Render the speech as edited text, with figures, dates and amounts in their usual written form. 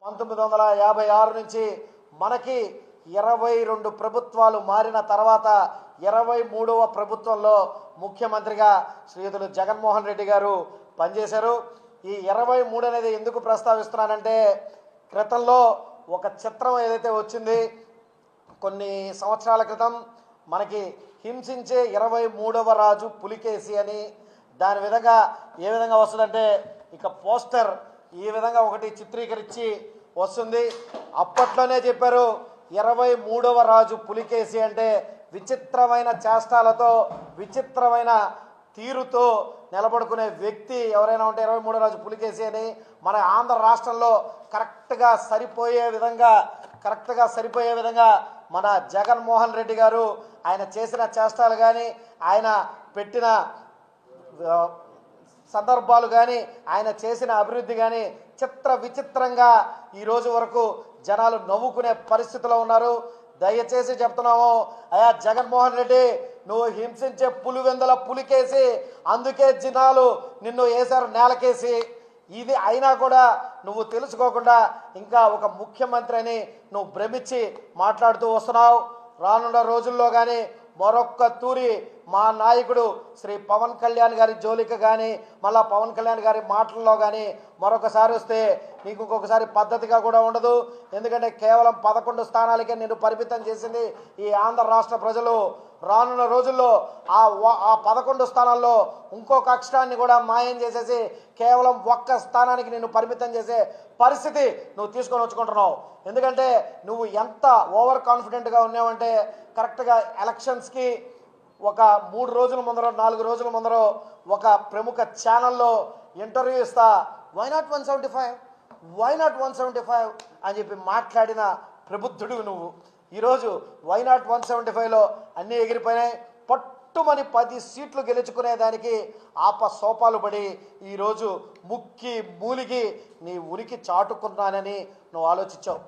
1956 నుంచి మనకి 22 ప్రభుత్వాలు మారిన తర్వాత 23వ ప్రభుత్వంలో ముఖ్యమంత్రిగా శ్రీయుతులు జగన్మోహన్ రెడ్డి గారు పనిచేశారు. ఈ 23 అనేది ఎందుకు ప్రస్తావిస్తున్నానంటే, క్రితంలో ఒక చిత్రం ఏదైతే వచ్చింది కొన్ని సంవత్సరాల క్రితం, మనకి హింసించే 23వ రాజు పులికేసి అని, దాని విధంగా ఏ విధంగా వస్తుందంటే ఇక పోస్టర్ ఈ విధంగా ఒకటి చిత్రీకరించి వస్తుంది. అప్పట్లోనే చెప్పారు 23వ రాజు పులికేసి అంటే విచిత్రమైన చేష్టాలతో విచిత్రమైన తీరుతో నిలబడుకునే వ్యక్తి ఎవరైనా ఉంటే 23వ రాజు పులికేసి అని. మన ఆంధ్ర రాష్ట్రంలో కరెక్ట్గా సరిపోయే విధంగా మన జగన్మోహన్ రెడ్డి గారు ఆయన చేసిన చేష్టాలు కానీ, ఆయన పెట్టిన సందర్భాలు కానీ, ఆయన చేసిన అభివృద్ధి కానీ విచిత్రంగా ఈరోజు వరకు జనాలు నవ్వుకునే పరిస్థితిలో ఉన్నారు. దయచేసి చెప్తున్నాము, అయ్యా జగన్మోహన్ రెడ్డి, నువ్వు హింసించే పులివెందుల పులికేసి, అందుకే జనాలు నిన్ను వేశారు నేలకేసి. ఇది అయినా కూడా నువ్వు తెలుసుకోకుండా ఇంకా ఒక ముఖ్యమంత్రి అని నువ్వు భ్రమించి మాట్లాడుతూ వస్తున్నావు. రానున్న రోజుల్లో కానీ మరొక్క తూరి మా నాయకుడు శ్రీ పవన్ కళ్యాణ్ గారి జోలికి కానీ, మళ్ళా పవన్ కళ్యాణ్ గారి మాటల్లో కానీ మరొకసారి వస్తే నీకు ఇంకొకసారి పద్ధతిగా కూడా ఉండదు. ఎందుకంటే కేవలం 11 స్థానాలకే నిన్ను పరిమితం చేసింది ఈ ఆంధ్ర రాష్ట్ర ప్రజలు. రానున్న రోజుల్లో ఆ 11 స్థానాల్లో ఇంకొక అక్షరాన్ని కూడా మాయం చేసేసి కేవలం 1 స్థానానికి నిన్ను పరిమితం చేసే పరిస్థితి నువ్వు తీసుకొని వచ్చుకుంటున్నావు. ఎందుకంటే నువ్వు ఎంత ఓవర్ కాన్ఫిడెంట్గా ఉన్నావంటే, కరెక్ట్గా ఎలక్షన్స్కి ఒక 3 రోజుల ముందర 4 రోజుల ముందర ఒక ప్రముఖ ఛానల్లో ఇంటర్వ్యూ ఇస్తా, వై నాట్ 175 అని చెప్పి మాట్లాడిన ప్రబుద్ధుడు నువ్వు. ఈరోజు వై నాట్ 175లో అన్నీ ఎగిరిపోయినాయి. పట్టుమని 10 సీట్లు గెలుచుకునేదానికి సోపాలు పడి ఈరోజు ముక్కి మూలిగి నీ ఉనికి చాటుకున్నానని నువ్వు ఆలోచించావు.